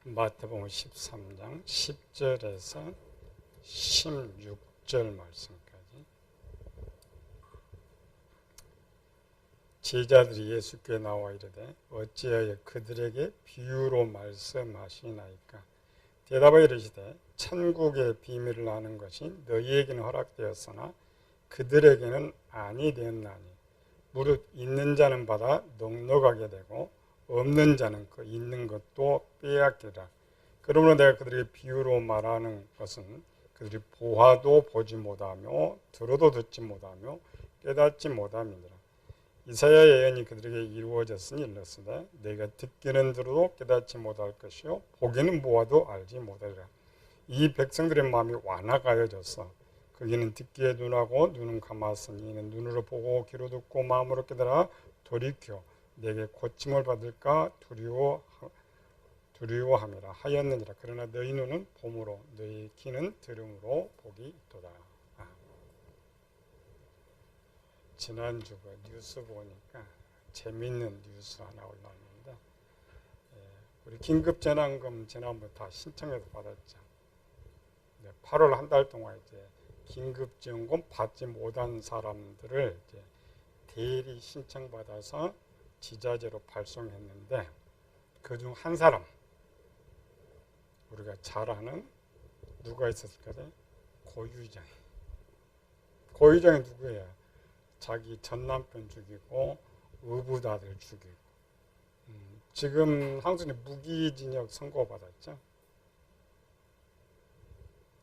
마태복음 13장 10절에서 16절 말씀까지. 제자들이 예수께 나와 이르되 어찌하여 그들에게 비유로 말씀하시나이까. 대답하여 이르시되 천국의 비밀을 아는 것이 너희에게는 허락되었으나 그들에게는 아니 되었나니 무릇 있는 자는 받아 넉넉하게 되고 없는 자는 그 있는 것도 빼앗기라. 그러므로 내가 그들에게 비유로 말하는 것은 그들이 보아도 보지 못하며 들어도 듣지 못하며 깨닫지 못함이니라. 이사야 예언이 그들에게 이루어졌으니 이르렀으되 내가 듣기는 들어도 깨닫지 못할 것이요 보기는 보아도 알지 못하리라. 이 백성들의 마음이 완악하여졌어. 그기는 듣기에 눈하고 눈은 감았으니 이는 눈으로 보고 귀로 듣고 마음으로 깨달아 돌이켜 내게 고침을 받을까 두려워함이라 하였느니라. 그러나 너희 눈은 봄으로 너희 귀는 들음으로 복이 있도다. 지난주 뉴스 보니까 재밌는 뉴스 하나 올라왔는데, 우리 긴급재난금 지난번 다 신청해서 받았죠. 8월 한 달 동안 이제 긴급지원금 받지 못한 사람들을 이제 대리 신청받아서 지자체로 발송했는데, 그중 한 사람, 우리가 잘 아는 누가 있었을까요? 고유정이 누구예요? 자기 전 남편 죽이고 의붓아들 죽이고, 지금 항소심 무기징역 선고받았죠.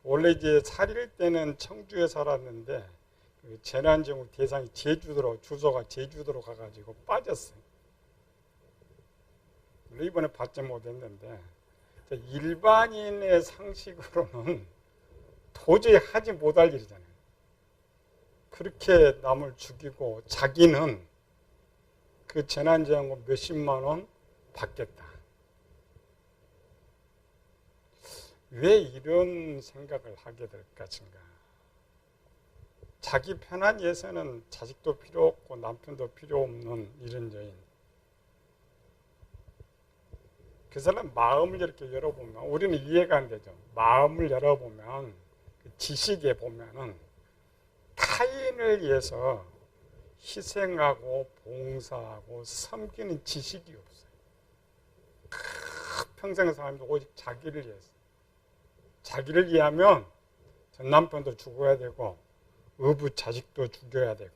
원래 이제 살일 때는 청주에 살았는데 재난지원금 대상이 제주도로, 주소가 제주도로 가가지고 빠졌어요. 이번에 받지 못했는데, 일반인의 상식으로는 도저히 하지 못할 일이잖아요. 그렇게 남을 죽이고 자기는 그 재난지원금 몇십만 원 받겠다. 왜 이런 생각을 하게 될 것인가? 자기 편한 위해서는 자식도 필요 없고 남편도 필요 없는 이런 여인. 그 사람 마음을 이렇게 열어보면 우리는 이해가 안 되죠. 마음을 열어보면 지식에 보면은 타인을 위해서 희생하고 봉사하고 섬기는 지식이 없어요. 평생 사람도 오직 자기를 위해서. 자기를 위하면 전 남편도 죽어야 되고 의붓 자식도 죽여야 되고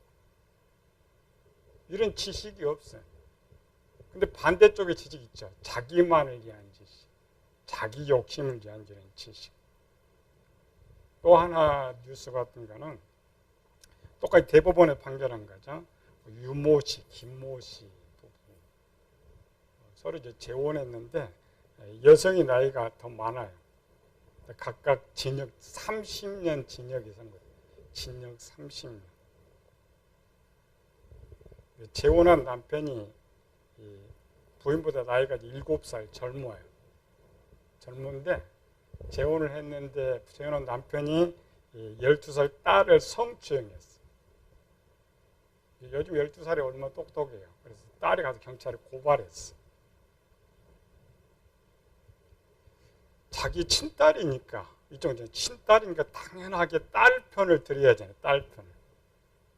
이런 지식이 없어요. 근데 반대쪽에 지식이 있죠. 자기만을 위한 지식, 자기 욕심을 위한 이런 지식. 또 하나 뉴스 같은 거는 똑같이 대법원에 판결한 거죠. 유모 씨, 김모 씨 부부 서로 이제 재혼했는데 여성이 나이가 더 많아요. 각각 징역 30년 징역이 선 거예요. 징역 30년. 재혼한 남편이 부인보다 나이가 7살 젊어요. 젊은데 재혼을 했는데 재혼한 남편이 12살 딸을 성추행했어요. 요즘 12살이 얼마나 똑똑해요. 그래서 딸이 가서 경찰에 고발했어. 자기 친딸이니까, 이쪽은 친딸이니까 당연하게 딸 편을 들어야 하잖아요. 딸 편을.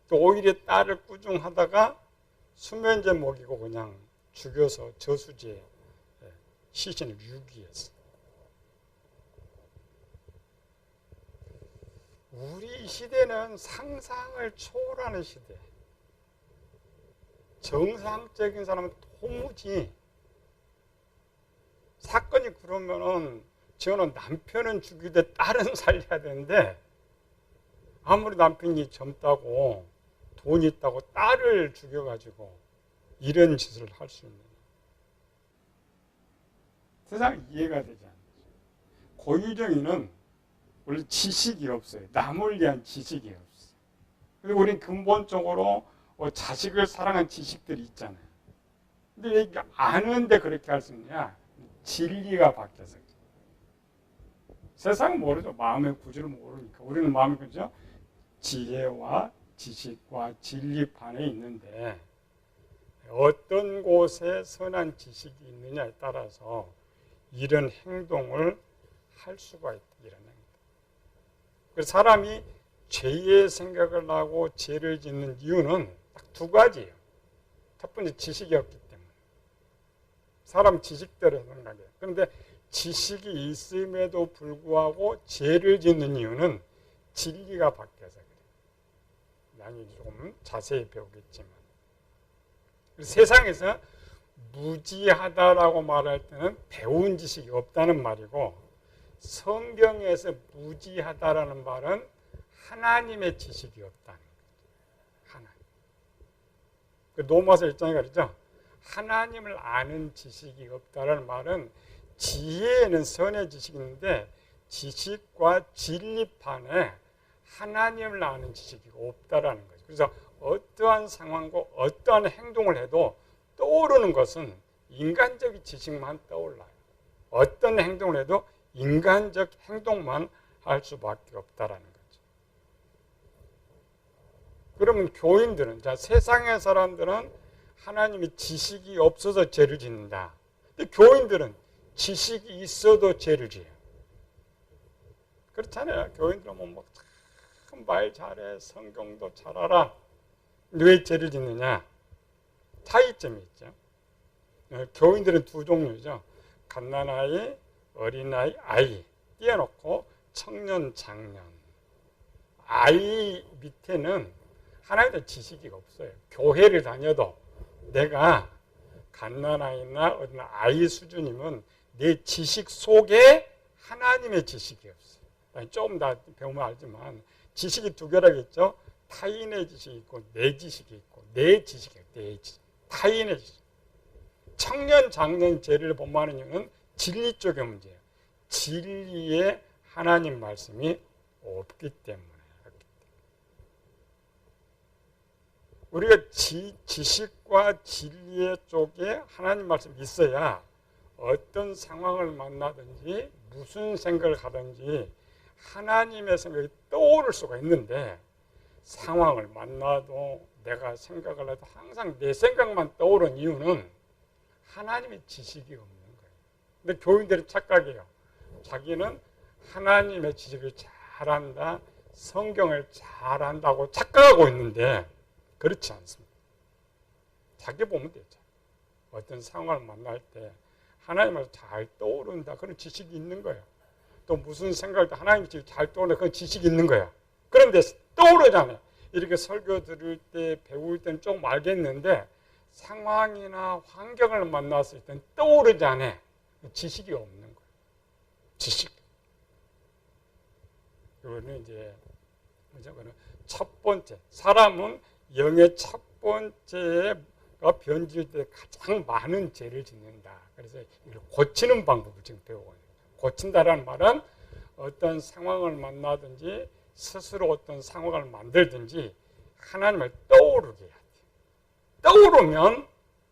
또 오히려 딸을 꾸중하다가 수면제 먹이고 그냥 죽여서 저수지에 시신을 유기했어. 우리 시대는 상상을 초월하는 시대. 정상적인 사람은 도무지 사건이 그러면은 저는 남편은 죽이되 딸은 살려야 되는데 아무리 남편이 젊다고 돈 있다고 딸을 죽여가지고 이런 짓을 할 수 있는 세상이 이해가 되지 않는 거죠. 고유정이는 원래 지식이 없어요. 남을 위한 지식이 없어요. 그리고 우리는 근본적으로 자식을 사랑하는 지식들이 있잖아요. 근데 왜 아는데 그렇게 할 수 있냐? 진리가 바뀌어서. 세상은 모르죠. 마음의 구조를 모르니까. 우리는 마음의 구조, 지혜와 지식과 진리판에 있는데 어떤 곳에 선한 지식이 있느냐에 따라서 이런 행동을 할 수가 있다. 이런 행동. 그래서 사람이 죄의 생각을 하고 죄를 짓는 이유는 딱 두 가지예요. 첫 번째, 지식이 없기 때문에. 사람 지식대로 생각해요. 그런데 지식이 있음에도 불구하고 죄를 짓는 이유는 진리가 바뀌어서 그래요. 나중에 조금 자세히 배우겠지만. 세상에서 무지하다라고 말할 때는 배운 지식이 없다는 말이고, 성경에서 무지하다라는 말은 하나님의 지식이 없다는 거죠. 하나님. 로마서 1장에 그러죠. 하나님을 아는 지식이 없다라는 말은 지혜에는 선의 지식이 있는데 지식과 진리판에 하나님을 아는 지식이 없다라는 거죠. 그래서 어떠한 상황과 어떠한 행동을 해도 떠오르는 것은 인간적인 지식만 떠올라요. 어떤 행동을 해도 인간적 행동만 할 수밖에 없다라는 거죠. 그러면 교인들은, 자, 세상의 사람들은 하나님의 지식이 없어서 죄를 짓는다. 근데 교인들은 지식이 있어도 죄를 지어요. 그렇잖아요. 교인들은 뭐 참 말 잘해, 성경도 잘 알아. 왜 죄를 짓느냐? 차이점이 있죠. 교인들은 두 종류죠. 갓난아이, 어린아이, 아이 띄워놓고 청년, 장년. 아이 밑에는 하나에 대한 지식이 없어요. 교회를 다녀도 내가 갓난아이나 어린 아이 수준이면 내 지식 속에 하나님의 지식이 없어요. 조금 더 배우면 알지만 지식이 두 개라겠죠. 타인의 지식이 있고 내 지식이 있고 내 지식이 있고 내 지식. 타인의 지식. 청년, 장년 죄를 본받는 이유는 진리 쪽의 문제예요. 진리에 하나님 말씀이 없기 때문에. 우리가 지식과 진리의 쪽에 하나님 말씀이 있어야 어떤 상황을 만나든지 무슨 생각을 하든지 하나님의 생각이 떠오를 수가 있는데, 상황을 만나도 내가 생각을 해도 항상 내 생각만 떠오르는 이유는 하나님의 지식이 없는 거예요. 근데 교인들은 착각해요. 자기는 하나님의 지식을 잘한다, 성경을 잘한다고 착각하고 있는데 그렇지 않습니다. 자기 보면 되죠. 어떤 상황을 만날 때 하나님을 잘 떠오른다, 그런 지식이 있는 거예요. 또 무슨 생각할 때 하나님의 지식이 잘 떠오른다, 그런 지식이 있는 거예요. 그런데 떠오르잖아요. 이렇게 설교 들을 때, 배울 때는 조금 알겠는데 상황이나 환경을 만났을 때는 떠오르지 않아요. 지식이 없는 거예요. 지식. 이거는 이제 첫 번째, 사람은 영의 첫 번째가 변질 때 가장 많은 죄를 짓는다. 그래서 이걸 고치는 방법을 지금 배우고 있는 거예요. 고친다라는 말은 어떤 상황을 만나든지 스스로 어떤 상황을 만들든지 하나님을 떠오르게 해야 돼요. 떠오르면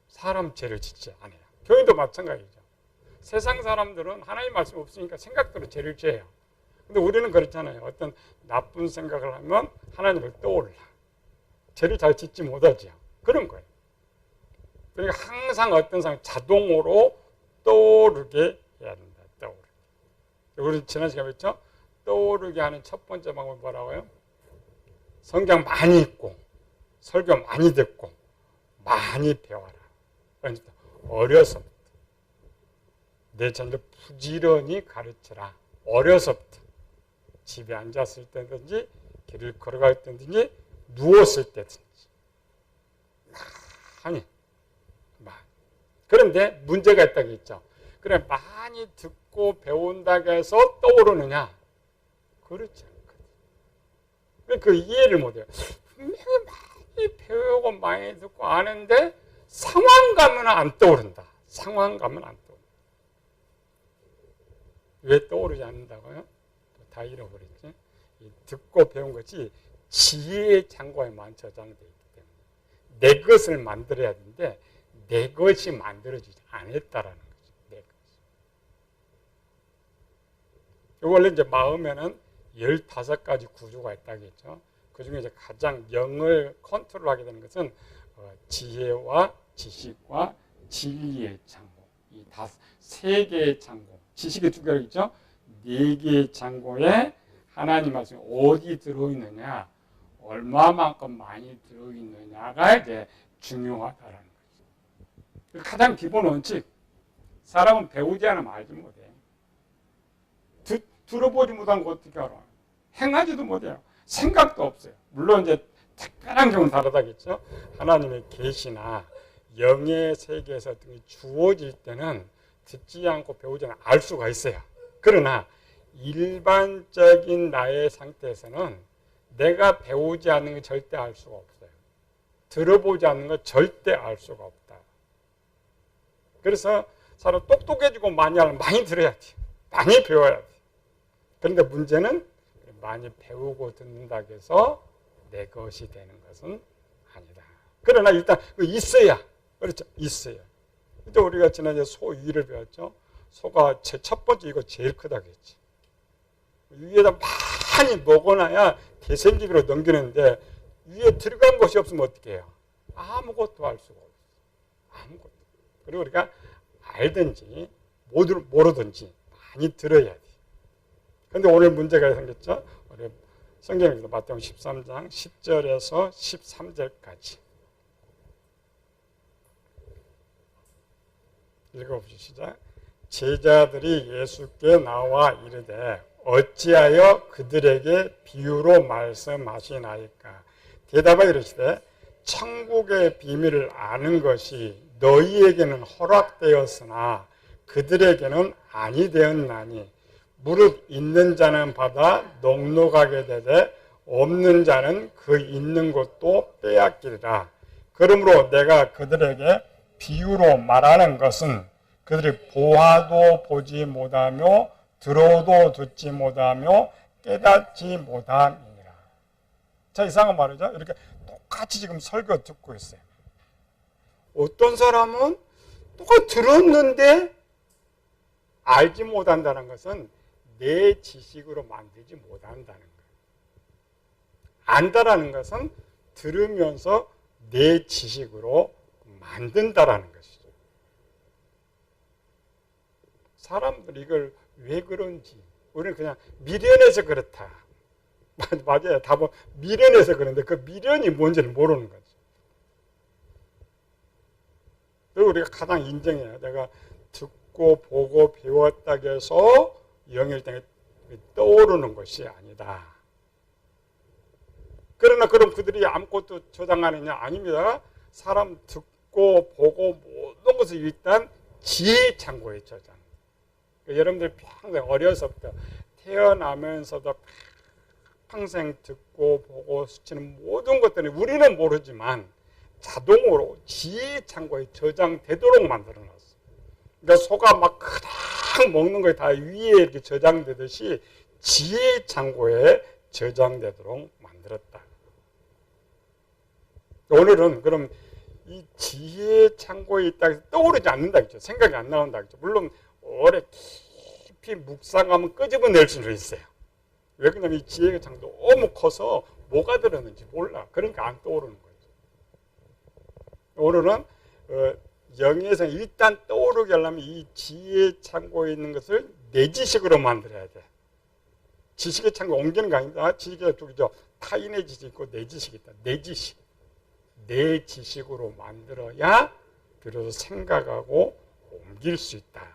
사람 죄를 짓지 않아요. 교인도 마찬가지죠. 세상 사람들은 하나님 말씀이 없으니까 생각대로 죄를 지어요. 근데 우리는 그렇잖아요. 어떤 나쁜 생각을 하면 하나님을 떠올라. 죄를 잘 짓지 못하죠. 그런 거예요. 그러니까 항상 어떤 상황 자동으로 떠오르게 해야 된다. 떠오르게. 우리 지난 시간에 했죠? 떠오르게 하는 첫 번째 방법이 뭐라고요? 성경 많이 읽고 설교 많이 듣고 많이 배워라. 그러니까 어려서부터 내 자녀를 부지런히 가르쳐라. 어려서부터 집에 앉았을 때든지 길을 걸어갈 때든지 누웠을 때든지 많이. 그런데 문제가 있다고 했죠. 그래, 많이 듣고 배운다고 해서 떠오르느냐? 그렇지 않거든. 그 이해를 못해요. 분명히 많이 배우고 많이 듣고 아는데 상황 가면 안 떠오른다. 상황 가면 안 떠오른다. 왜 떠오르지 않는다고요? 다 잃어버렸지. 듣고 배운 것이 지혜의 창고에만 저장되어 있기 때문에 내 것을 만들어야 되는데 내 것이 만들어지지 않았다라는 거죠. 내 것. 원래 이제 마음에는 15가지 구조가 있다고 했죠. 그 중에 이제 가장 영을 컨트롤하게 되는 것은 지혜와 지식과 진리의 창고. 세 개의 창고, 지식의 두 개겠죠? 네 개의 창고에 하나님 말씀이 어디 들어있느냐, 얼마만큼 많이 들어있느냐가 이제 중요하다라는 거죠. 가장 기본 원칙, 사람은 배우지 않으면 알지 못해. 들어보지 못한 거 어떻게 알아? 행하지도 못해요. 생각도 없어요. 물론 이제 특별한 경우는 다르다겠죠. 하나님의 계시나 영의 세계에서 주어질 때는 듣지 않고 배우지 않고 알 수가 있어요. 그러나 일반적인 나의 상태에서는 내가 배우지 않는 거 절대 알 수가 없어요. 들어보지 않는 거 절대 알 수가 없다. 그래서 사람 똑똑해지고 많이 알면 많이 들어야 돼. 많이 배워야 돼. 그런데 문제는 많이 배우고 듣는다고 해서 내 것이 되는 것은 아니다. 그러나 일단 있어야, 그렇죠? 있어야. 근데 우리가 지난주에 소 위를 배웠죠. 소가 첫 번째 이거 제일 크다고 했지. 위에다 많이 먹어놔야 대생기비로 넘기는데 위에 들어간 것이 없으면 어떻게 해요? 아무것도 할 수가 없어. 아무것도. 그리고 우리가 알든지 모르든지 많이 들어야 돼. 그런데 오늘 문제가 생겼죠. 우리 성경에서 마태복음 13장 10절에서 13절까지 읽어보시죠. 제자들이 예수께 나와 이르되 어찌하여 그들에게 비유로 말씀하시나이까. 대답하여 이르시되 천국의 비밀을 아는 것이 너희에게는 허락되었으나 그들에게는 아니 되었나니 무릇 있는 자는 받아 넉넉하게 되되 없는 자는 그 있는 것도 빼앗기리라. 그러므로 내가 그들에게 비유로 말하는 것은 그들이 보아도 보지 못하며 들어도 듣지 못하며 깨닫지 못함이니라. 자, 이상한 말이죠. 이렇게 똑같이 지금 설교 듣고 있어요. 어떤 사람은 똑같이 들었는데 알지 못한다는 것은 내 지식으로 만들지 못한다는 거예요. 안다라는 것은 들으면서 내 지식으로 만든다라는 것이죠. 사람들이 이걸 왜 그런지 우리는 그냥 미련해서 그렇다. 맞아요. 답은 미련해서 그런데 그 미련이 뭔지를 모르는 거죠. 그리고 우리가 가장 인정해요. 내가 듣고 보고 배웠다고 해서 영일 땅에 떠오르는 것이 아니다. 그러나 그럼 그들이 아무것도 저장하느냐? 아닙니다. 사람 듣고 보고 모든 것을 일단 지혜 창고에 저장. 그러니까 여러분들 평생 어려서부터 태어나면서도 평생 듣고 보고 스치는 모든 것들은 우리는 모르지만 자동으로 지혜 창고에 저장되도록 만들어놨어. 그러니까 소가 막 그냥 먹는 거에 다 위에 이렇게 저장되듯이 지혜 창고에 저장되도록 만들었다. 오늘은 그럼 이 지혜 창고에 있다 해서 떠오르지 않는다 했죠. 생각이 안 나온다 했죠. 물론 오래 깊이 묵상하면 끄집어낼 수는 있어요. 왜 그러냐면 이 지혜의 창고 너무 커서 뭐가 들었는지 몰라. 그러니까 안 떠오르는 거죠. 오늘은 영에서 일단 떠오르게 하려면 이 지혜 창고에 있는 것을 내 지식으로 만들어야 돼. 지식의 창고 옮기는 거 아닙니다. 지식의 쪽이죠. 타인의 지식이 있고 내 지식이 있다. 내 지식. 내 지식으로 만들어야 비로소 생각하고 옮길 수 있다.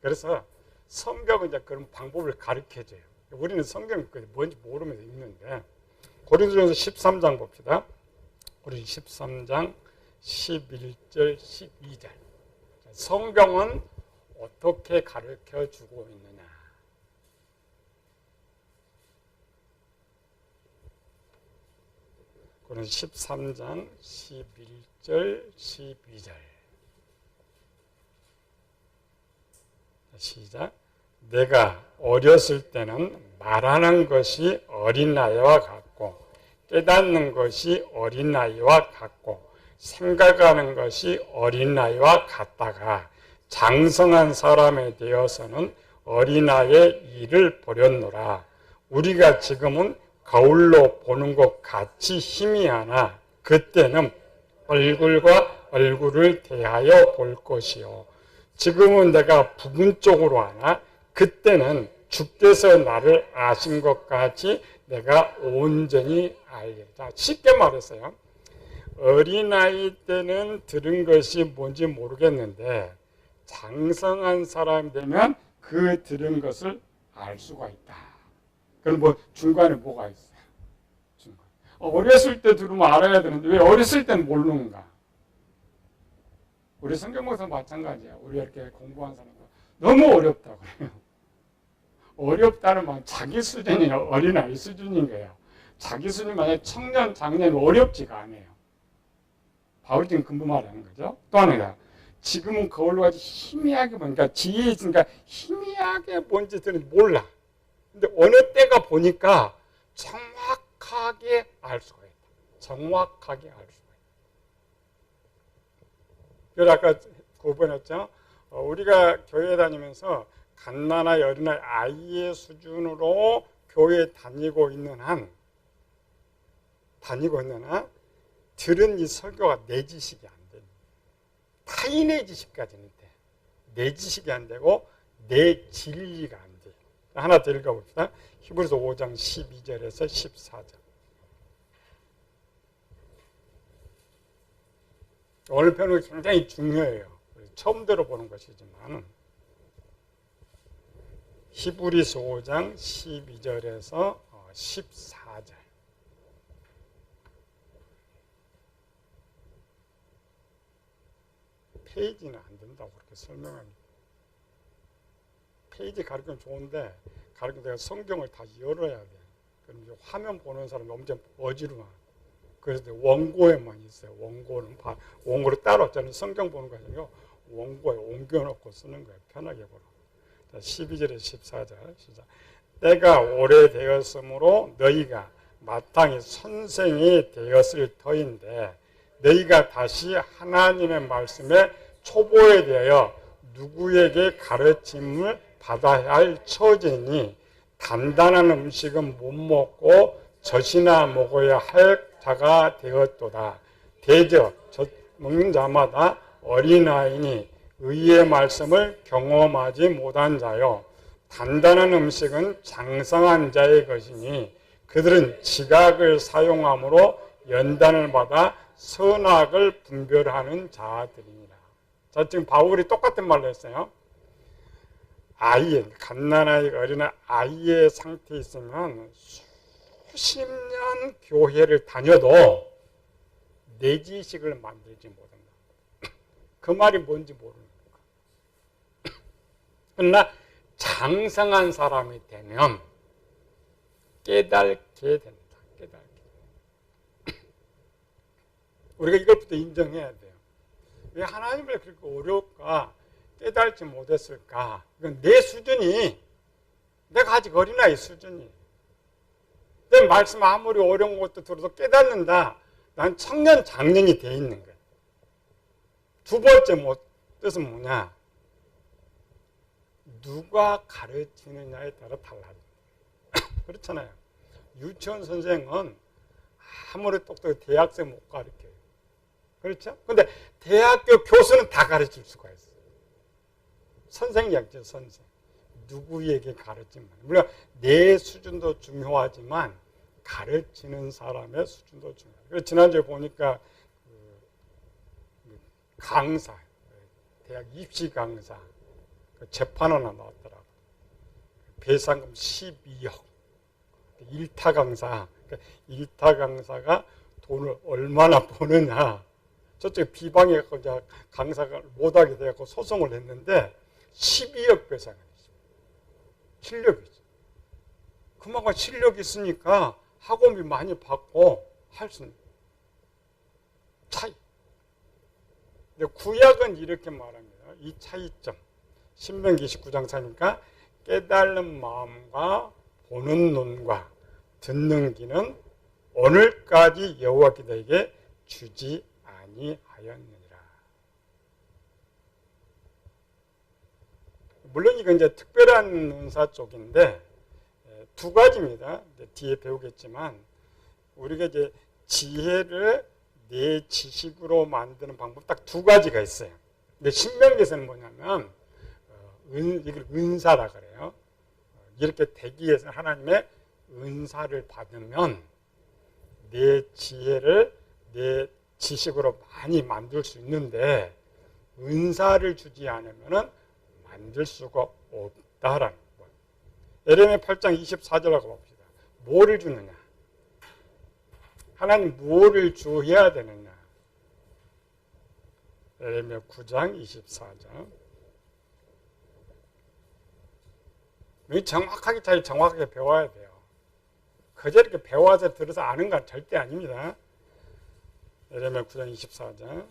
그래서 성경은 이제 그런 방법을 가르쳐줘요. 우리는 성경이 뭔지 모르면서 읽는데 고린도전서 13장 봅시다. 우리 13장 11절 12절 성경은 어떻게 가르쳐주고 있느냐. 그런 13장 11절 12절 시작. 내가 어렸을 때는 말하는 것이 어린아이와 같고 깨닫는 것이 어린아이와 같고 생각하는 것이 어린아이와 같다가 장성한 사람에 되어서는 어린아이의 일을 버렸노라. 우리가 지금은 거울로 보는 것 같이 희미하나 그때는 얼굴과 얼굴을 대하여 볼 것이요 지금은 내가 부분적으로 아나 그때는 주께서 나를 아신 것 같이 내가 온전히 알겠다. 쉽게 말했어요. 어린아이 때는 들은 것이 뭔지 모르겠는데 장성한 사람이 되면 그 들은 것을 알 수가 있다. 그럼 뭐 중간에 뭐가 있어요? 중간. 어렸을 때 들으면 알아야 되는데 왜 어렸을 때는 모르는가? 우리 성경에서 마찬가지야. 우리 이렇게 공부한 사람도 너무 어렵다고 그래요. 어렵다는 말 자기 수준이 어린아이 수준인 거예요. 자기 수준이 만약에 청년, 장년 어렵지가 않아요. 바울이 지금 그 말하는 거죠. 또 하나가 지금은 그걸로 가지고 희미하게 보니까 지혜 있으니까 희미하게 뭔지 몰라. 근데 어느 때가 보니까 정확하게 알 수가 있다. 정확하게 알 수가 있다. 그래서 아까 구분했죠. 우리가 교회 다니면서 갓난아이, 어린아이, 아이의 수준으로 교회에 다니고 있는 한 들은 이 설교가 내 지식이 안 됩니다. 타인의 지식까지는 돼. 내 지식이 안 되고 내 진리가 안 돼. 하나 더 읽어봅시다. 히브리서 5장 12절에서 14절. 오늘 표현이 굉장히 중요해요. 처음 들어보는 것이지만 히브리서 5장 12절에서 14절. 페이지는 안 된다고 그렇게 설명합니다. 페이지 가르치면 좋은데 가르치면 성경을 다 열어야 돼. 그럼 이제 화면 보는 사람이 엄청 어지러워. 그래서 원고에만 있어요. 원고를 따로 저는 성경 보는 거 아니고 원고에 옮겨놓고 쓰는 거예요. 편하게 보라. 12절에 14절 시작. 때가 오래되었으므로 너희가 마땅히 선생이 되었을 터인데 너희가 다시 하나님의 말씀에 초보에 대하여 누구에게 가르침을 받아야 할 처지니 단단한 음식은 못 먹고 젖이나 먹어야 할 자가 되었도다. 대저 먹는 자마다 어린아이니 의의 말씀을 경험하지 못한 자요. 단단한 음식은 장성한 자의 것이니 그들은 지각을 사용함으로 연단을 받아 선악을 분별하는 자들이니라. 자, 지금 바울이 똑같은 말을 했어요. 갓난아이, 어린아이, 아이의 상태에 있으면 수십 년 교회를 다녀도 내 지식을 만들지 못한다. 그 말이 뭔지 모르는 거야. 그러나 장성한 사람이 되면 깨닫게 된다. 우리가 이것부터 인정해야 돼요. 왜 하나님을 그렇게 어려울까? 깨달지 못했을까? 이건 내 수준이, 내가 아직 어린아이 수준이. 내 말씀 아무리 어려운 것도 들어도 깨닫는다. 난 청년 장년이 돼 있는 거야. 두 번째 뜻은 뭐냐? 누가 가르치느냐에 따라 달라져. 그렇잖아요. 유치원 선생은 아무리 똑똑해 대학생 못 가르쳐요. 그렇죠? 근데 대학교 교수는 다 가르칠 수가 있어요. 선생이죠, 선생. 누구에게 가르치면. 물론 내 수준도 중요하지만 가르치는 사람의 수준도 중요해요. 그래서 지난주에 보니까 강사, 대학 입시 강사 재판 하나 나왔더라고요. 배상금 12억. 일타 강사. 그러니까 일타 강사가 돈을 얼마나 버느냐. 저쪽에 비방해갖고 이제 강사가 못하게 돼갖고 소송을 했는데 12억 배상을 했어요. 실력이죠. 그만큼 실력이 있으니까 학원비 많이 받고 할 수 있는 차이. 근데 구약은 이렇게 말합니다. 이 차이점. 신명기 29장 사니까 깨달는 마음과 보는 눈과 듣는 귀는 오늘까지 여호와께 너에게 주지 아니하였느니라. 물론 이건 이제 특별한 은사 쪽인데 두 가지입니다. 뒤에 배우겠지만 우리가 이제 지혜를 내 지식으로 만드는 방법 딱 두 가지가 있어요. 근데 신명기에서는 뭐냐면 이걸 은사라 그래요. 이렇게 되기 위해서 하나님의 은사를 받으면 내 지혜를 내 지식으로 많이 만들 수 있는데 은사를 주지 않으면 만들 수가 없다라는 거예요. 에레미야 8장 24절하고 봅시다. 뭐를 주느냐? 하나님 뭐를 주어야 되느냐? 에레미야 9장 24절. 정확하게 배워야 돼요. 그저 이렇게 배워서 들어서 아는 건 절대 아닙니다. 에레미야 9장 24절.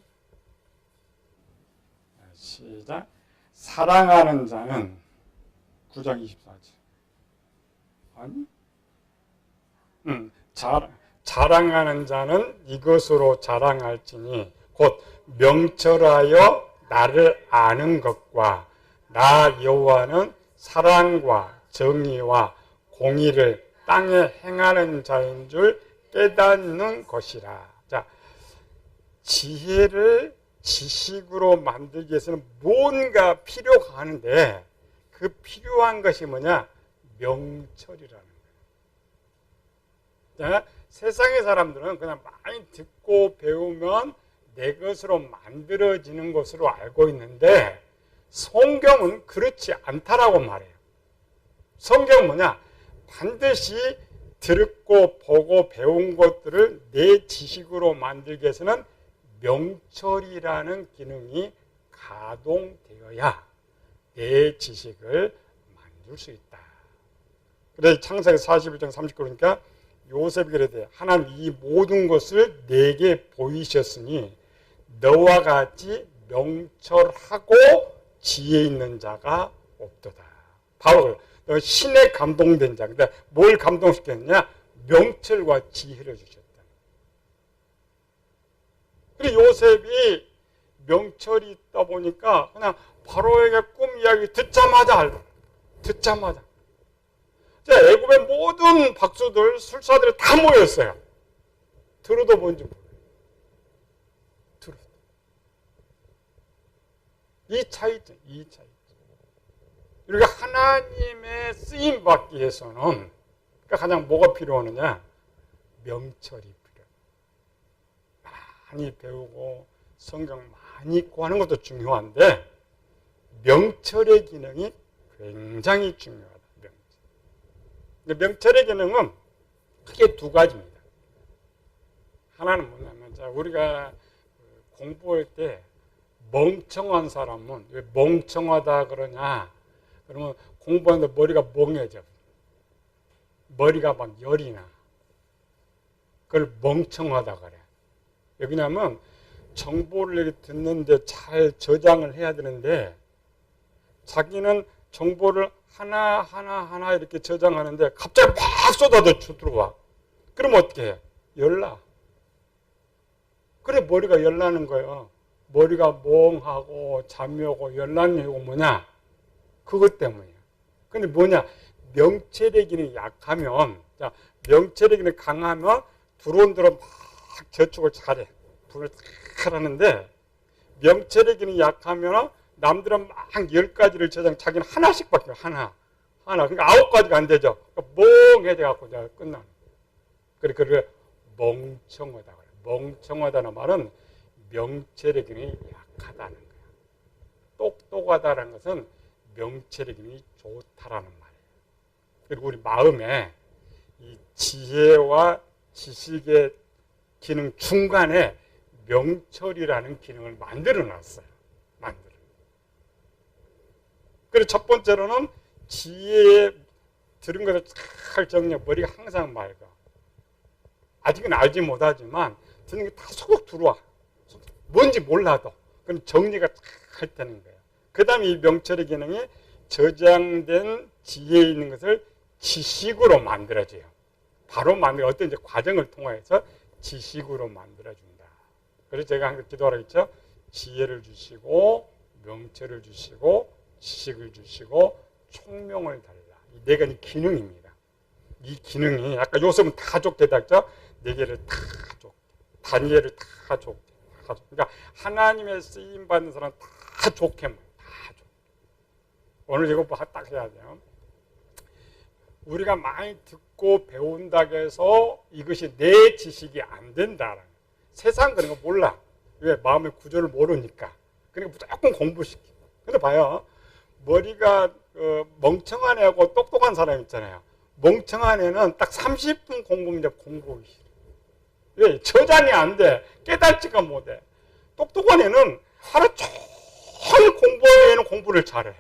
시작. 사랑하는 자는 9장 24절. 아니? 자랑하는 자는 이것으로 자랑할지니 곧 명철하여 나를 아는 것과 나 여호와는 사랑과 정의와 공의를 땅에 행하는 자인 줄 깨닫는 것이라. 자, 지혜를 지식으로 만들기 위해서는 뭔가 필요가 하는데 그 필요한 것이 뭐냐? 명철이라는 거예요. 자, 세상의 사람들은 그냥 많이 듣고 배우면 내 것으로 만들어지는 것으로 알고 있는데 성경은 그렇지 않다라고 말해요. 성경은 뭐냐? 반드시 듣고 보고 배운 것들을 내 지식으로 만들기 위해서는 명철이라는 기능이 가동되어야 내 지식을 만들 수 있다. 그래서 창세기 41장 39 그러니까 요셉이 그래도 하나님 이 모든 것을 내게 보이셨으니 너와 같이 명철하고 지혜 있는 자가 없도다. 바로 신에 감동된 자. 근데 뭘 감동시켰냐? 명철과 지혜를 주셨다. 그리고 요셉이 명철이 있다 보니까 그냥 바로에게 꿈 이야기 듣자마자 애굽의 모든 박수들, 술사들이 다 모였어요. 들어도 뭔지 모르겠어요. 이 차이점. 우리가 하나님의 쓰임 받기 위해서는 그러니까 가장 뭐가 필요하느냐? 명철이 필요해요. 많이 배우고 성경 많이 읽고 하는 것도 중요한데 명철의 기능이 굉장히 중요하다. 명철의 기능은 크게 두 가지입니다. 하나는 뭐냐면 우리가 공부할 때 멍청한 사람은 왜 멍청하다 그러냐? 그러면 공부하는데 머리가 멍해져. 머리가 막 열이 나. 그걸 멍청하다 그래. 왜냐하면 정보를 듣는데 잘 저장을 해야 되는데 자기는 정보를 하나 이렇게 저장하는데 갑자기 막 쏟아져 들어와. 그럼 어떻게 해? 열나. 그래 머리가 열나는 거예요. 머리가 멍하고 잠이 오고 열나는 이유가 뭐냐? 그것 때문이야. 근데 뭐냐? 명철의 기능이 약하면, 자, 명철의 기능이 강하면 들어온 대로 막 저축을 잘해. 불을 탁 하는데 명철의 기능이 약하면 남들은 막 10가지를 저장, 자기는 하나씩밖에 하나. 그러니까 9가지가 안 되죠. 그러니까 멍해져갖고 끝나는. 그래 멍청하다 그래. 멍청하다는 말은 명철의 기능이 약하다는 거야. 똑똑하다는 것은 명철의 기능이 좋다라는 말이에요. 그리고 우리 마음에 이 지혜와 지식의 기능 중간에 명철이라는 기능을 만들어 놨어요. 그리고 첫 번째로는 지혜에 들은 것을 잘 정리하고 머리가 항상 맑아. 아직은 알지 못하지만 듣는 게 다 속속 들어와. 뭔지 몰라도. 그럼 정리가 잘 되는 거예요. 그 다음에 이 명철의 기능이 저장된 지혜에 있는 것을 지식으로 만들어줘요. 바로 어떤 이제 과정을 통해서 지식으로 만들어준다. 그래서 제가 항상 기도하라고 했죠. 지혜를 주시고, 명철을 주시고, 지식을 주시고, 총명을 달라. 이 네 가지 기능입니다. 이 기능이, 아까 요셉은 다 줬게 했죠? 네 개를 다 줬게. 다니엘을 다 줬게. 그러니까 하나님의 쓰임받는 사람 다 다 좋게만, 다 좋게. 오늘 이거 딱 해야 돼요. 우리가 많이 듣고 배운다고 해서 이것이 내 지식이 안 된다라는. 세상 그런 거 몰라. 왜? 마음의 구조를 모르니까. 그러니까 무조건 공부시켜. 근데 봐요. 머리가 멍청한 애하고 똑똑한 사람 있잖아요. 멍청한 애는 딱 30분 공부면 이제 공부하기 싫어. 왜? 저장이 안 돼. 깨닫지가 못해. 똑똑한 애는 하루 종일 공부하는 애는 공부를 잘해.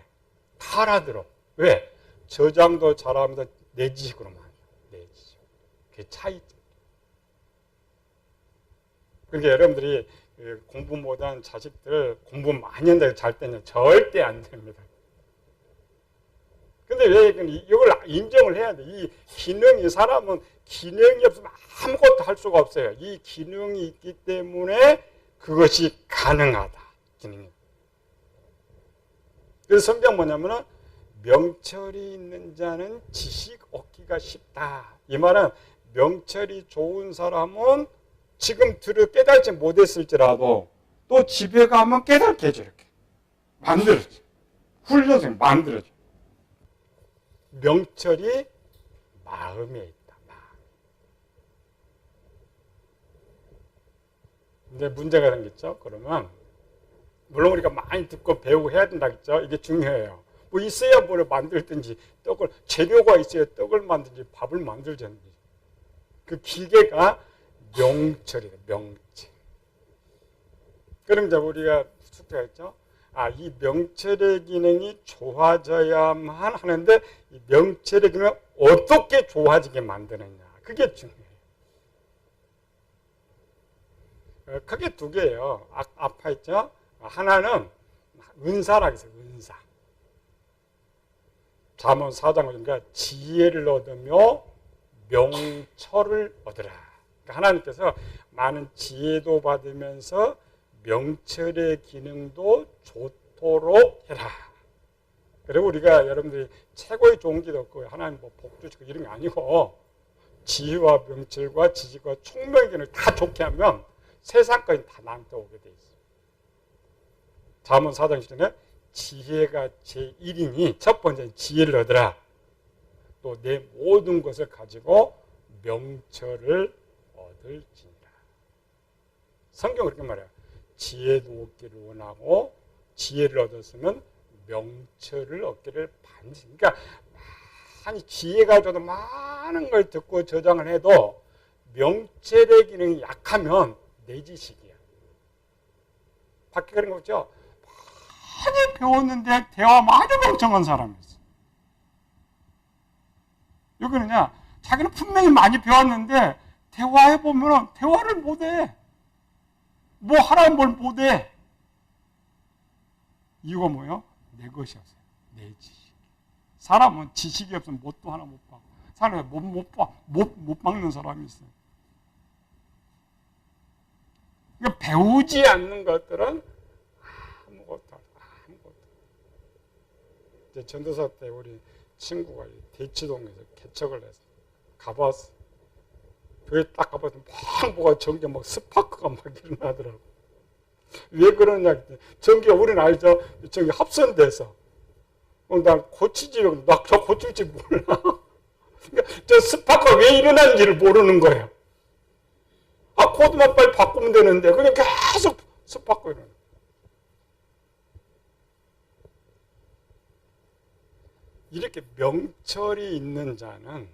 다 알아들어. 왜? 저장도 잘하면서 내 지식으로만 해요. 내 지식. 그게 차이죠. 그러니까 여러분들이 공부 못한 자식들 공부 많이 한다고 잘 때는 절대 안 됩니다. 근데 왜 이걸 인정을 해야 돼? 이 기능이, 사람은 기능이 없으면 아무것도 할 수가 없어요. 이 기능이 있기 때문에 그것이 가능하다. 기능이. 그래서 성경 뭐냐면은 명철이 있는 자는 지식 얻기가 쉽다. 이 말은 명철이 좋은 사람은 지금 깨달지 못했을지라도 또 집에 가면 깨닫게 해줘. 이렇게 만들어줘. 훈련해서 만들어줘. 명철이 마음에 있다. 근데 문제가 생겼죠. 그러면 물론 우리가 많이 듣고 배우고 해야 된다겠죠. 이게 중요해요. 뭐 있어야 뭐를 만들든지, 떡을 재료가 있어야 떡을 만들든지 밥을 만들든지. 그 기계가 명철이다. 명철. 그럼 이제 우리가 숙제가 있죠. 이 명철의 기능이 좋아져야만 하는데 이 명철의 기능을 어떻게 좋아지게 만드느냐. 그게 중요해요. 크게 두 개예요. 아까 있죠. 하나는 은사라고 했어요. 은사. 잠언 4장 보니까 지혜를 얻으며 명철을 얻으라. 그러니까 하나님께서 많은 지혜도 받으면서 명철의 기능도 좋도록 해라. 그리고 우리가 여러분들이 최고의 좋은 기도 없고 하나님 뭐 복도 주고 이런 게 아니고 지혜와 명철과 지식과 총명의 기능을 다 좋게 하면 세상까지 다 나한테 오게 돼 있어요. 잠언 4장 10절에 지혜가 제1이니 첫 번째 지혜를 얻으라. 또 내 모든 것을 가지고 명철을 얻을지니라. 성경은 그렇게 말해요. 지혜도 얻기를 원하고 지혜를 얻었으면 명철을 얻기를 반드시. 그러니까 많이 지혜가 줘도 많은 걸 듣고 저장을 해도 명철의 기능이 약하면 내 지식이야. 밖에 그런 거 없죠? 많이 배웠는데 대화만 아주 멍청한 사람이 있어. 여기는요, 자기는 분명히 많이 배웠는데 대화해보면 대화를 못해. 뭐 하라면 뭘 못해. 이유가 뭐예요? 내 것이 없어요. 내 지식. 사람은 지식이 없으면 못도 하나 못 봐. 사람이 못 박는 사람이 있어요. 그러니까 배우지 않는 것들은 아무것도. 이제 전도사 때 우리 친구가 대치동에서 개척을 해서 가봤어. 그게 딱 가봤더니 막 뭐가 전기가 막 스파크가 막 일어나더라고. 왜 그러냐 했더니 전기가 우리는 알죠? 전기 합선돼서. 나 고치지, 나 저 고칠지 몰라. 그러니까 저 스파크가 왜 일어나는지를 모르는 거예요. 코드만 빨리 바꾸면 되는데 그냥 계속 스파크 일어나. 이렇게 명철이 있는 자는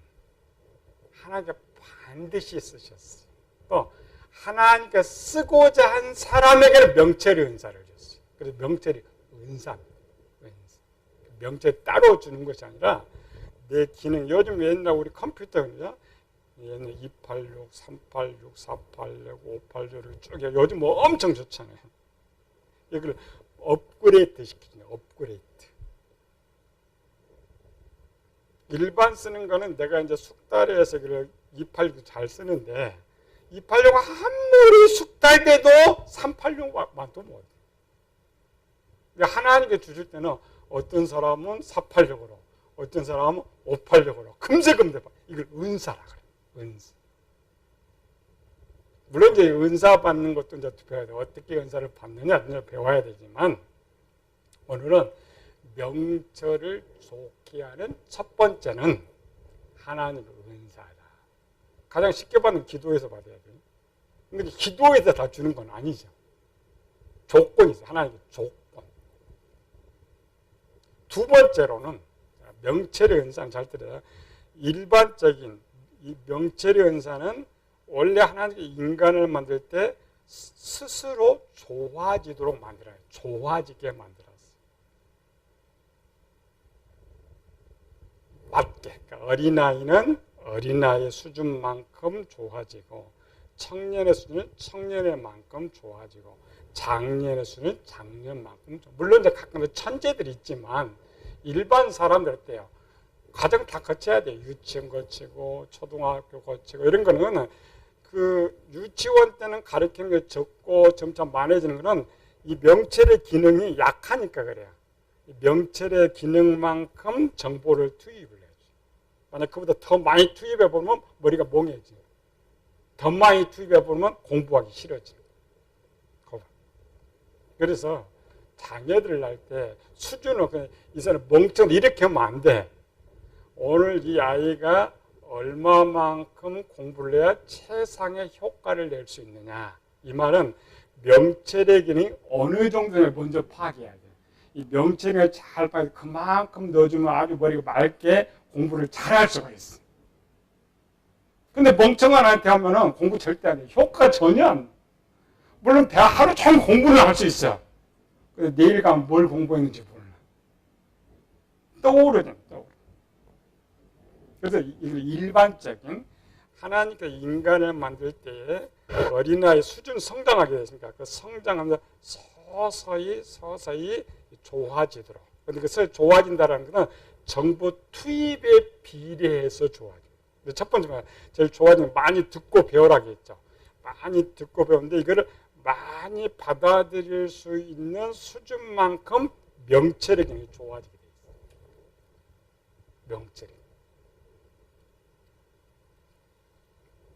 하나님께 반드시 쓰셨어요. 또 하나님께 쓰고자 한 사람에게는 명철의 은사를 줬어요. 그래서 명철이 은사입니다. 명철 따로 주는 것이 아니라 내 기능. 요즘 옛날 우리 컴퓨터는요, 얘는 286, 386, 486, 586을 쭉 해요. 요즘 뭐 엄청 좋잖아요. 이걸 업그레이드 시키는 업그레이드. 일반 쓰는 거는 내가 이제 숙달해서 286 잘 쓰는데 286 아무리 숙달돼도 386만도 못해. 하나님께 주실 때는 어떤 사람은 486으로, 어떤 사람은 586으로 금세 이걸 은사라 그래요. 은사. 물론 이제 은사 받는 것도 이제 배워야 돼. 어떻게 은사를 받느냐 배워야 되지만 오늘은 명철을 좋게 하는 첫 번째는 하나님의 은사다. 가장 쉽게 받는 기도에서 받아야 돼요. 근데 기도에서 다 주는 건 아니죠. 조건이 있어요. 하나님의 조건. 두 번째로는 명철의 은사는 잘 들어야 일반적인 이 명철의 은사는 원래 하나님의 인간을 만들 때 스스로 좋아지도록 만들어요. 좋아지게 만들었어요. 맞게. 그러니까 어린아이는 어린아이의 수준만큼 좋아지고 청년의 수준은 청년의 만큼 좋아지고 장년의 수준은 장년만큼 물론 이제 가끔 천재들이 있지만 일반 사람들 때요. 과정 다 거쳐야 돼요. 유치원 거치고 초등학교 거치고 이런 거는 그 유치원 때는 가르치는 게 적고 점차 많아지는 거는 이 명철의 기능이 약하니까 그래요. 이 명철의 기능만큼 정보를 투입을 해야죠. 만약 그보다 더 많이 투입해 보면 머리가 멍해져요. 더 많이 투입해 보면 공부하기 싫어져요. 그래서 자녀들 날 때 수준을 이 사람 멍청이 이렇게 하면 안 돼. 오늘 이 아이가 얼마만큼 공부를 해야 최상의 효과를 낼 수 있느냐. 이 말은 명철의 기능이 어느 정도를 먼저 파악해야 돼. 이 명철을 잘 파악해 그만큼 넣어주면 아주 머리가 맑게 공부를 잘할 수가 있어. 근데 멍청한 아이한테 하면은 공부 절대 안 해. 효과 전혀 안 돼. 물론 하루 종일 공부를 할 수 있어. 근데 내일 가면 뭘 공부했는지 몰라. 떠오르잖아. 그래서 일반적인 하나님께서 인간을 만들 때에 어린아이 수준 성장하게 되십니까? 그 성장하면서 서서히 좋아지도록. 근데 그 좋아진다는 것은 정보 투입에 비례해서 좋아져요. 첫 번째는 제일 좋아지는 많이 듣고 배우라고 했죠. 많이 듣고 배우는데 이거를 많이 받아들일 수 있는 수준만큼 명철의 기능이 좋아지게 돼 있어요. 명철이.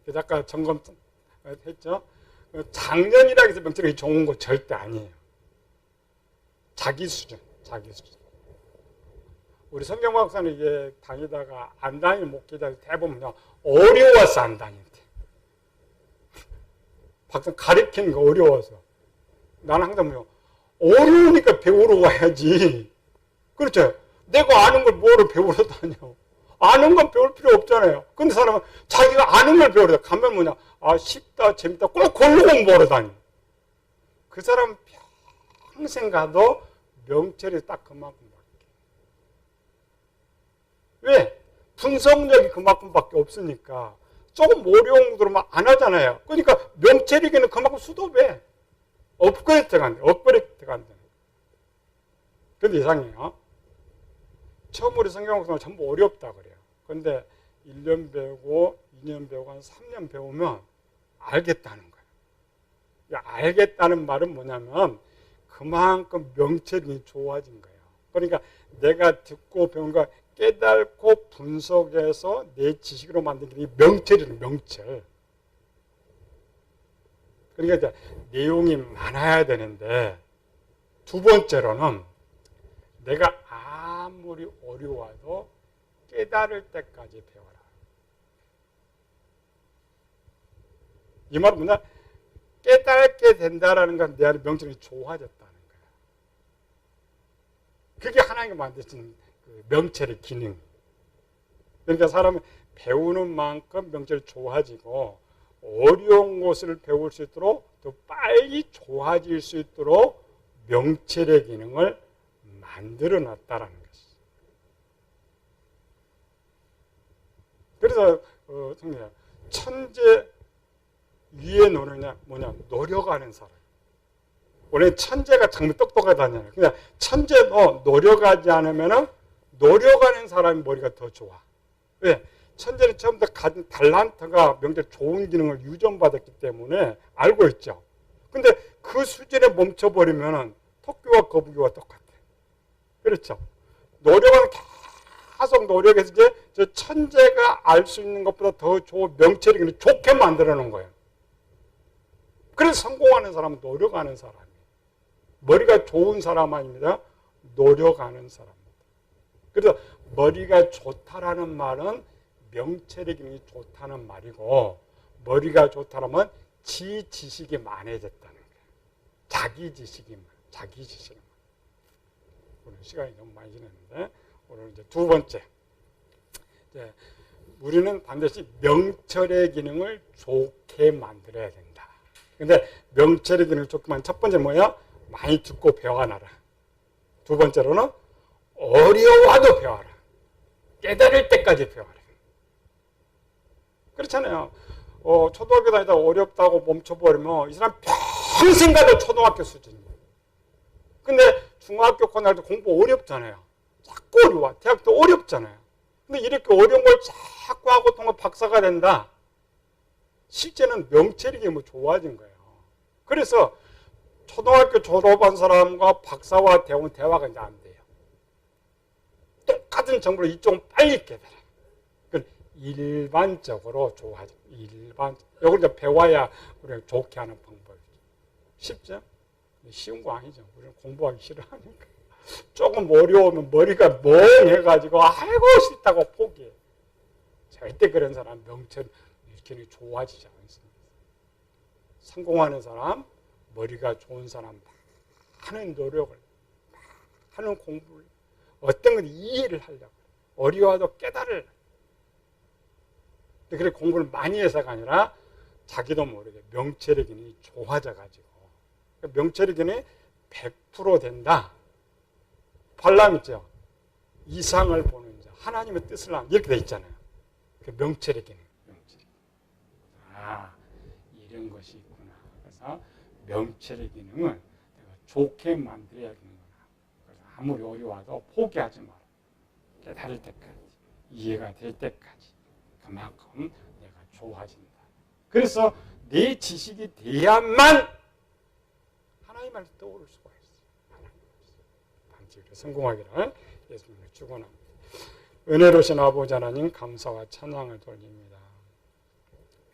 그래서 아까 점검했죠. 작년이라고 해서 명철이 좋은 거 절대 아니에요. 자기 수준. 우리 성경과 목사는 이게 다니다가 안 다니는 목회자들 대부분 어려워서 안 다닌대. 박사 가르치는 거 어려워서. 나는 항상 어려우니까 배우러 와야지. 그렇죠. 내가 아는 걸 뭐로 배우러 다녀. 아는 건 배울 필요 없잖아요. 근데 사람은 자기가 아는 걸 배우러 다녀. 가면 쉽다, 재밌다. 꼭 걸로 공부하러 다녀. 그 사람은 평생 가도 명철이 딱 그만큼 밖에. 왜? 분석력이 그만큼밖에 없으니까. 조금 어려운 거 들으면 안 하잖아요. 그러니까 명철이기는 그만큼 수도배. 업그레이드가 안 돼. 근데 이상해요. 처음 우리 성경학생은 전부 어렵다 그래요. 근데 1년 배우고 2년 배우고 한 3년 배우면 알겠다는 거예요. 알겠다는 말은 뭐냐면 그만큼 명철이 좋아진 거예요. 그러니까 내가 듣고 배운 거 깨닫고 분석해서 내 지식으로 만든 게 명철이에요. 명철. 그러니까 이제 내용이 많아야 되는데 두 번째로는 내가 아무리 어려워도 깨달을 때까지 배워라. 이 말은 뭐냐? 깨닫게 된다라는 건 내 안에 명철이 좋아졌다는 거야. 그게 하나님이 만드신 그 명철의 기능. 그러니까 사람은 배우는 만큼 명철이 좋아지고 어려운 것을 배울 수 있도록 더 빨리 좋아질 수 있도록 명철의 기능을 만들어 놨다라는 것이죠. 그래서 성경 천재 위에 노느냐 뭐냐 노력하는 사람. 원래 천재가 정말 똑똑하다잖아요. 그냥 천재도 노력하지 않으면은 노력하는 사람이 머리가 더 좋아. 왜? 천재는 처음부터 가진 달란트가 명철 좋은 기능을 유전받았기 때문에 알고 있죠. 근데 그 수준에 멈춰버리면은 토끼와 거북이와 똑같아. 그렇죠. 노력은 계속 노력해서 이제 저 천재가 알 수 있는 것보다 더 좋은 명철이 좋게 만들어 놓은 거예요. 그래서 성공하는 사람은 노력하는 사람이에요. 머리가 좋은 사람 아닙니다. 노력하는 사람입니다. 그래서 머리가 좋다라는 말은 명철의 기능이 좋다는 말이고, 머리가 좋다라면 지식이 많아졌다는 거예요. 자기 지식이 많아. 오늘 시간이 너무 많이 지났는데, 오늘 이제 두 번째. 이제 우리는 반드시 명철의 기능을 좋게 만들어야 된다. 근데 명철의 기능을 좋게 첫 번째 뭐야? 많이 듣고 배워놔라. 두 번째로는 어려워도 배워라. 깨달을 때까지 배워라. 그렇잖아요. 초등학교 다니다가 어렵다고 멈춰버리면 이 사람 평생 가도 초등학교 수준이에요. 근데 중학교 고등학교 공부 어렵잖아요. 자꾸 어려워. 대학도 어렵잖아요. 근데 이렇게 어려운 걸 자꾸 하고 통해 박사가 된다. 실제는 명철이 뭐 좋아진 거예요. 그래서 초등학교 졸업한 사람과 박사와 대화가 이제 안 돼요. 똑같은 정보를 이쪽은 빨리 깨달아. 일반적으로 좋아져. 이걸 이제 배워야 우리가 좋게 하는 방법이죠. 쉽죠? 쉬운 거 아니죠. 우리는 공부하기 싫어하니까. 조금 어려우면 머리가 멍해가지고 아이고 싫다고 포기해. 절대 그런 사람 명철 이렇게 좋아지지 않습니다. 성공하는 사람, 머리가 좋은 사람, 많은 노력을, 많은 공부를, 어떤 건 이해를 하려고, 어려워도 깨달을. 그래 공부를 많이 해서가 아니라 자기도 모르게 명철의 기능이 좋아져가지고, 명철의 기능이 100% 된다. 발람 있죠. 이상을 보는 자, 하나님의 뜻을 하는, 이렇게 돼 있잖아요. 그 명철의 기능. 이런 것이 있구나. 그래서 명철의 기능은 내가 좋게 만들어야 되는구나. 그래서 아무리 어려워도 포기하지 마라. 깨달을 때까지, 이해가 될 때까지 그만큼 내가 좋아진다. 그래서 내 지식이 돼야만 하나님을 떠오를 수가 있어요. 반드시 성공하기를 예수님을 축원합니다. 은혜로우신 아버지 하나님 감사와 찬양을 돌립니다.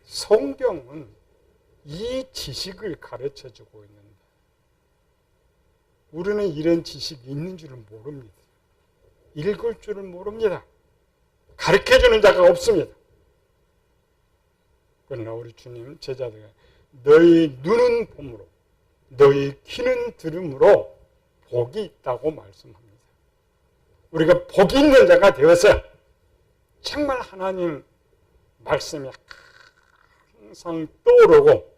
성경은 이 지식을 가르쳐주고 있는데 우리는 이런 지식이 있는 줄을 모릅니다. 읽을 줄을 모릅니다. 가르쳐주는 자가 없습니다. 그러나 우리 주님 제자들, 너희 눈은 봄으로 너희 귀는 들음으로 복이 있다고 말씀합니다. 우리가 복이 있는 자가 되어서 정말 하나님 말씀이 항상 떠오르고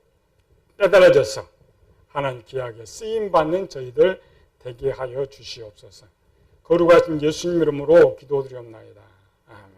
깨달아져서 하나님 귀하게 쓰임받는 저희들 되게 하여 주시옵소서. 거룩하신 예수님 이름으로 기도드리옵나이다. 아멘.